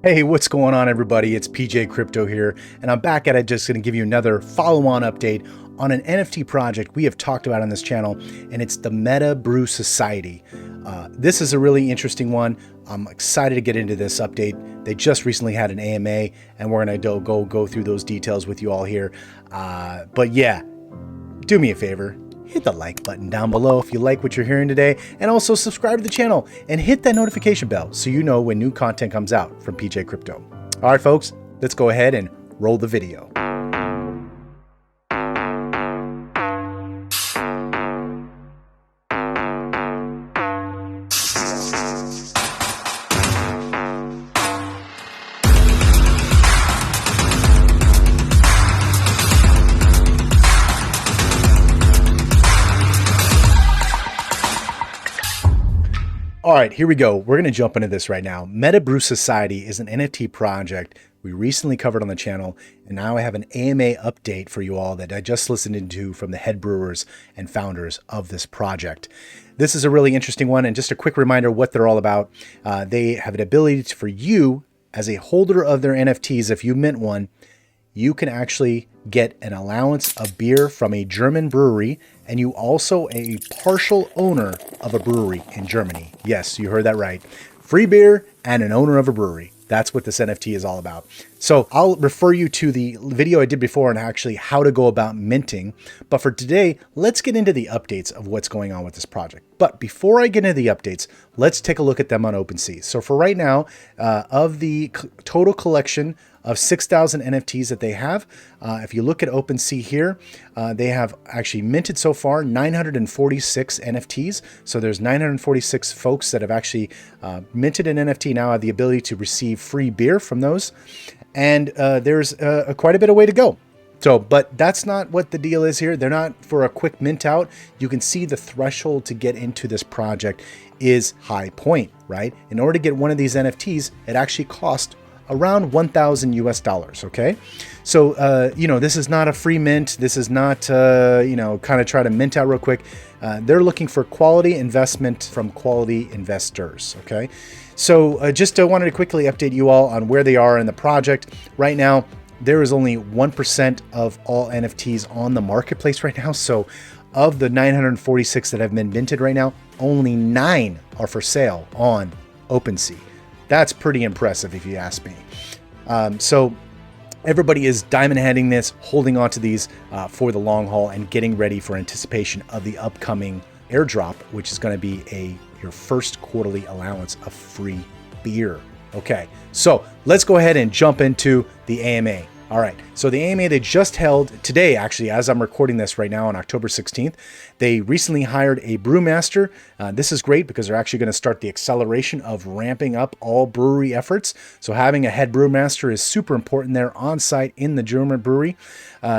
Hey, what's going on, everybody? It's PJ Crypto here, and I'm back at it just going to give you another follow-on update on an NFT project we have talked about on this channel, and it's the MetaBrew Society. This is a really interesting one. I'm excited to get into this update. They just recently had an AMA, and we're going to go through those details with you all here. But yeah, do me a favor. Hit the like button down below if you like what you're hearing today, and also subscribe to the channel and hit that notification bell so you know when new content comes out from PJ Crypto. All right, folks, let's go ahead and roll the video. All right, here we go. We're going to jump into this right now. MetaBrew Society is an NFT project we recently covered on the channel, and now I have an AMA update for you all that I just listened to from the head brewers and founders of this project. This is a really interesting one, and just a quick reminder what they're all about. They have an ability for you, as a holder of their NFTs, if you mint one, you can actually get an allowance of beer from a German brewery, and you also a partial owner of a brewery in Germany. Yes, you heard that right. Free beer and an owner of a brewery. That's what this NFT is all about. So I'll refer you to the video I did before on actually how to go about minting. But for today, let's get into the updates of what's going on with this project. But before I get into the updates, let's take a look at them on OpenSea. So for right now, of the total collection of 6,000 NFTs that they have, if you look at OpenSea here, they have actually minted so far 946 NFTs. So there's 946 folks that have actually minted an NFT, now have the ability to receive free beer from those. And there's quite a bit of way to go. So, but that's not what the deal is here. They're not for a quick mint out. You can see the threshold to get into this project is high point, right? In order to get one of these NFTs, it actually cost around 1,000 US dollars. Okay. So, this is not a free mint. This is not, kind of try to mint out real quick. They're looking for quality investment from quality investors. Okay. So just wanted to quickly update you all on where they are in the project right now. There is only 1% of all NFTs on the marketplace right now. So of the 946 that have been minted right now, only 9 are for sale on OpenSea. That's pretty impressive if you ask me. So everybody is diamond heading this, holding on to these for the long haul and getting ready for anticipation of the upcoming airdrop, which is going to be your first quarterly allowance of free beer. Okay, so let's go ahead and jump into the AMA. All right, so the AMA they just held today, actually, as I'm recording this right now on October 16th, they recently hired a brewmaster. This is great because they're actually going to start the acceleration of ramping up all brewery efforts. So having a head brewmaster is super important there on site in the German brewery.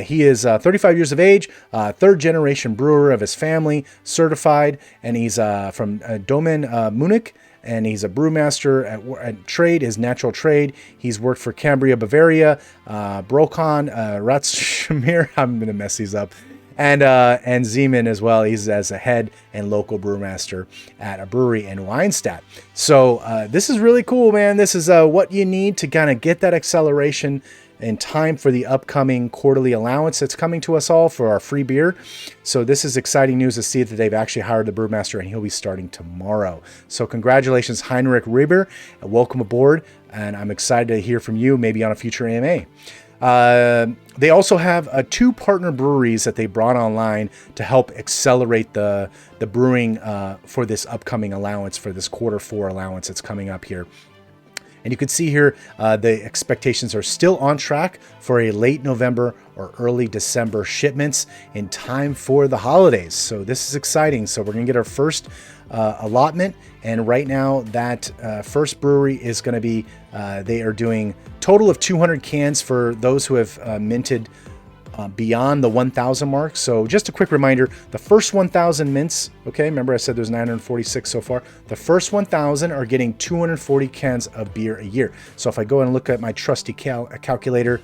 He is 35 years of age, third generation brewer of his family, certified, and he's from Domen, Munich. And he's a brewmaster at trade, his natural trade. He's worked for Cambria, Bavaria, Brokon, Ratshamir, I'm going to mess these up, and Zeman as well. He's as a head and local brewmaster at a brewery in Weinstadt. So this is really cool, man. This is what you need to kind of get that acceleration in time for the upcoming quarterly allowance that's coming to us all for our free beer. So this is exciting news to see that they've actually hired the brewmaster and he'll be starting tomorrow. So congratulations, Heinrich Reber, and welcome aboard. And I'm excited to hear from you maybe on a future AMA. They also have 2 partner breweries that they brought online to help accelerate the brewing for this upcoming allowance, for this Q4 allowance that's coming up here. And you can see here, the expectations are still on track for a late November or early December shipments in time for the holidays. So this is exciting. So we're going to get our first allotment. And right now that first brewery is going to be, they are doing total of 200 cans for those who have minted beyond the 1,000 mark. So just a quick reminder, the first 1,000 mints, okay, remember I said there's 946 so far, the first 1,000 are getting 240 cans of beer a year. So if I go and look at my trusty calculator,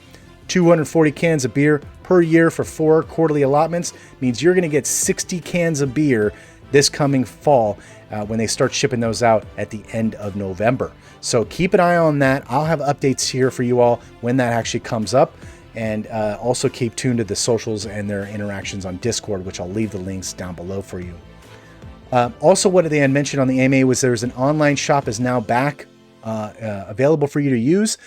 240 cans of beer per year for 4 quarterly allotments means you're going to get 60 cans of beer this coming fall when they start shipping those out at the end of November. So keep an eye on that. I'll have updates here for you all when that actually comes up. And also keep tuned to the socials and their interactions on Discord, which I'll leave the links down below for you. Also, what they had mentioned on the AMA was there's an online shop is now back available for you to use.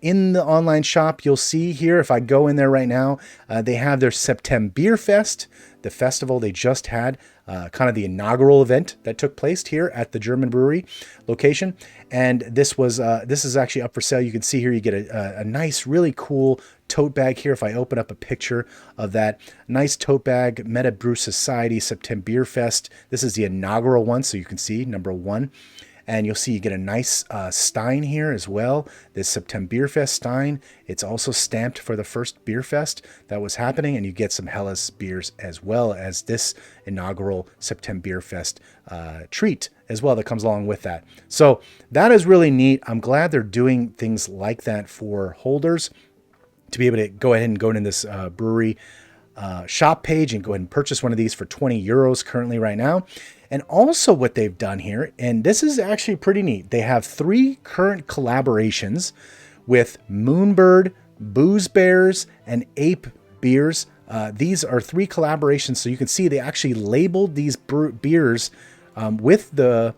In the online shop, you'll see here, if I go in there right now, they have their September Beer Fest, the festival they just had, kind of the inaugural event that took place here at the German brewery location. And this is actually up for sale. You can see here, you get a nice, really cool tote bag here. If I open up a picture of that nice tote bag, MetaBrew Society September Beer Fest. This is the inaugural one, so you can see number 1. And you'll see you get a nice stein here as well. This September Beer Fest stein. It's also stamped for the first beer fest that was happening. And you get some Helles beers as well as this inaugural September Beer Fest treat as well that comes along with that. So that is really neat. I'm glad they're doing things like that for holders to be able to go ahead and go into this brewery shop page and go ahead and purchase one of these for 20 euros currently right now. And also what they've done here, and this is actually pretty neat, they have 3 current collaborations with Moonbird, Booze Bears, and Ape Beers. These are 3 collaborations, so you can see they actually labeled these beers with the,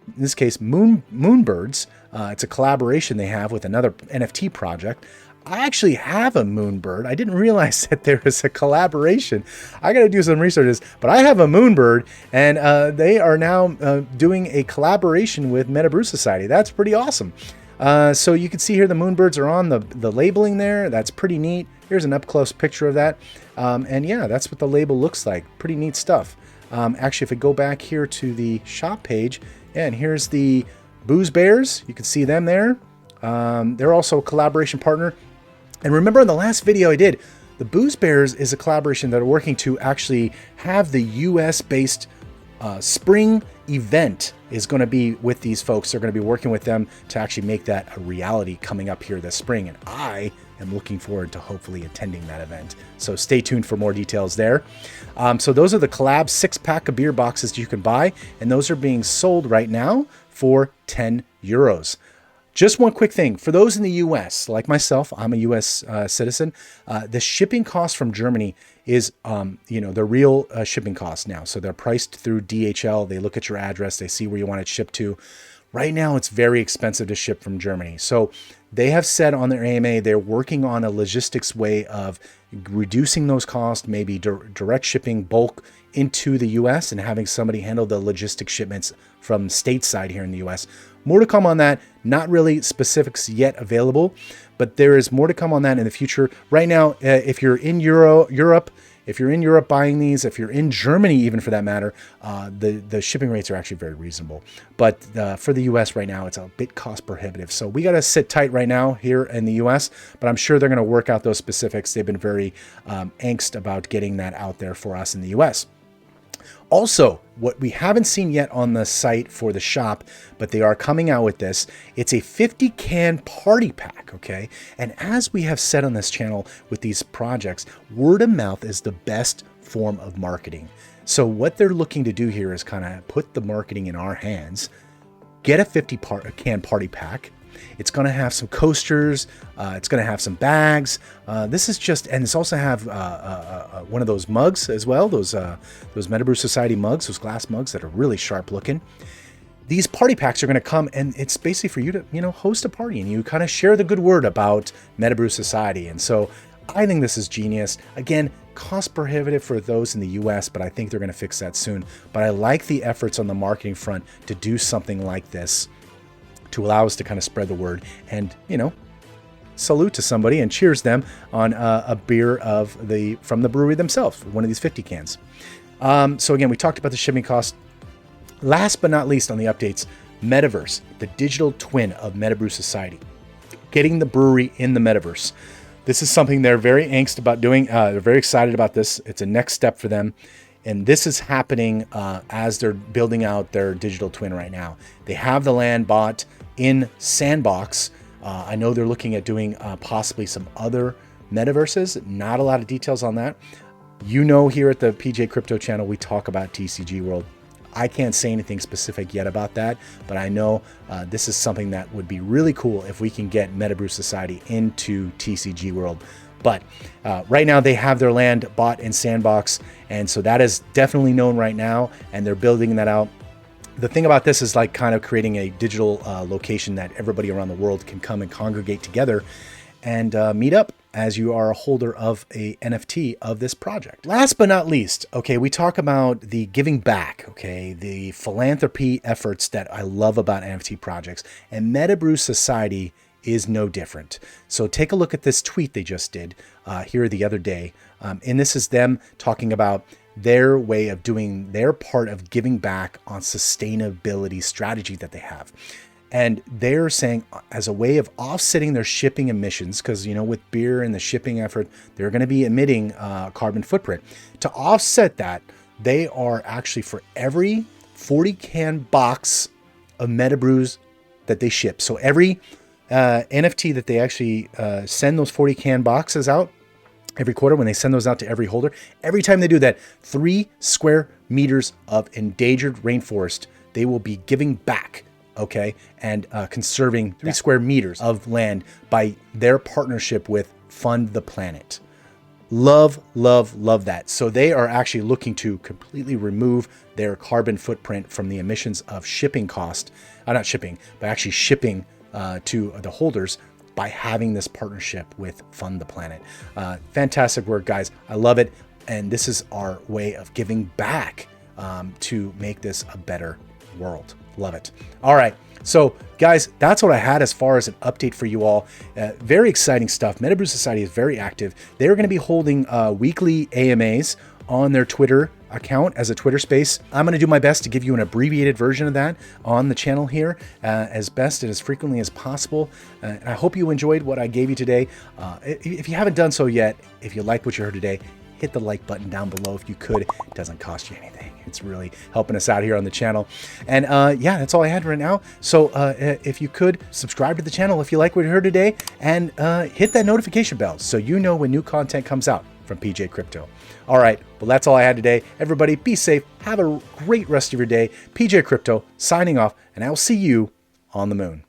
in this case, Moonbirds. It's a collaboration they have with another NFT project. I actually have a Moonbird. I didn't realize that there was a collaboration. I got to do some research on this, but I have a Moonbird, and they are now doing a collaboration with MetaBrew Society. That's pretty awesome. So you can see here the Moonbirds are on the labeling there. That's pretty neat. Here's an up-close picture of that. And yeah, that's what the label looks like. Pretty neat stuff. Actually, if we go back here to the shop page, and here's the Booze Bears. You can see them there. They're also a collaboration partner. And remember in the last video I did, the Booze Bears is a collaboration that are working to actually have the US-based spring event is going to be with these folks. They're going to be working with them to actually make that a reality coming up here this spring. And I am looking forward to hopefully attending that event. So stay tuned for more details there. So those are the collab 6-pack of beer boxes you can buy. And those are being sold right now for 10 euros. Just one quick thing. For those in the US, like myself, I'm a US citizen, the shipping cost from Germany is, the real shipping cost now. So they're priced through DHL. They look at your address. They see where you want it shipped to. Right now, it's very expensive to ship from Germany. So they have said on their AMA, they're working on a logistics way of reducing those costs, maybe direct shipping bulk into the US and having somebody handle the logistic shipments from stateside here in the US. More to come on that. Not really specifics yet available, but there is more to come on that in the future. Right now, if you're in Europe, if you're in Europe buying these, if you're in Germany even for that matter, the shipping rates are actually very reasonable. But for the US right now, it's a bit cost prohibitive. So we got to sit tight right now here in the US, but I'm sure they're going to work out those specifics. They've been very angst about getting that out there for us in the US. Also, what we haven't seen yet on the site for the shop, but they are coming out with this, it's a 50-can party pack, okay? And as we have said on this channel with these projects, word of mouth is the best form of marketing. So what they're looking to do here is kind of put the marketing in our hands, get a 50-can party pack. It's going to have some coasters. It's going to have some bags. This is just, and it's also have one of those mugs as well. Those MetaBrew Society mugs, those glass mugs that are really sharp looking. These party packs are going to come, and it's basically for you to, host a party, and you kind of share the good word about MetaBrew Society. And so I think this is genius. Again, cost prohibitive for those in the US, but I think they're going to fix that soon. But I like the efforts on the marketing front to do something like this, to allow us to kind of spread the word and, salute to somebody and cheers them on a beer from the brewery themselves, one of these 50 cans. So again, we talked about the shipping cost. Last but not least on the updates, Metaverse, the digital twin of MetaBrew Society, getting the brewery in the Metaverse. This is something they're very angst about doing. They're very excited about this. It's a next step for them. And this is happening as they're building out their digital twin right now. They have the land bought in Sandbox. I know they're looking at doing possibly some other metaverses. Not a lot of details on that. Here at the PJ Crypto channel, we talk about TCG World. I can't say anything specific yet about that, but I know this is something that would be really cool if we can get MetaBrew Society into TCG World. But right now they have their land bought in Sandbox, and so that is definitely known right now, and they're building that out. The thing about this is like kind of creating a digital location that everybody around the world can come and congregate together and meet up as you are a holder of a NFT of this project. Last but not least, okay, we talk about the giving back, okay, the philanthropy efforts that I love about NFT projects, and MetaBrew Society is no different. So take a look at this tweet they just did here the other day, and this is them talking about their way of doing their part of giving back on sustainability strategy that they have. And they're saying as a way of offsetting their shipping emissions, because, you know, with beer and the shipping effort, they're going to be emitting carbon footprint. To offset that, they are actually, for every 40 can box of MetaBrews that they ship, so every NFT that they actually send those 40 can boxes out every quarter, when they send those out to every holder, every time they do that, 3 square meters of endangered rainforest, they will be giving back. Okay, and conserving 3 square meters of land by their partnership with Fund the Planet. Love, love, love that. So they are actually looking to completely remove their carbon footprint from the emissions of shipping cost, not shipping, but actually shipping to the holders by having this partnership with Fund the Planet. Fantastic work, guys. I love it. And this is our way of giving back to make this a better world. Love it. All right. So guys, that's what I had as far as an update for you all. Very exciting stuff. MetaBrew Society is very active. They're going to be holding weekly AMAs on their Twitter account as a Twitter space. I'm going to do my best to give you an abbreviated version of that on the channel here as best and as frequently as possible. And I hope you enjoyed what I gave you today. If you haven't done so yet, if you like what you heard today, hit the like button down below if you could. It doesn't cost you anything. It's really helping us out here on the channel. And yeah, that's all I had right now. So if you could subscribe to the channel if you like what you heard today, and hit that notification bell so you know when new content comes out from PJ Crypto. All right, well, that's all I had today. Everybody be safe. Have a great rest of your day. PJ Crypto signing off, and I will see you on the moon.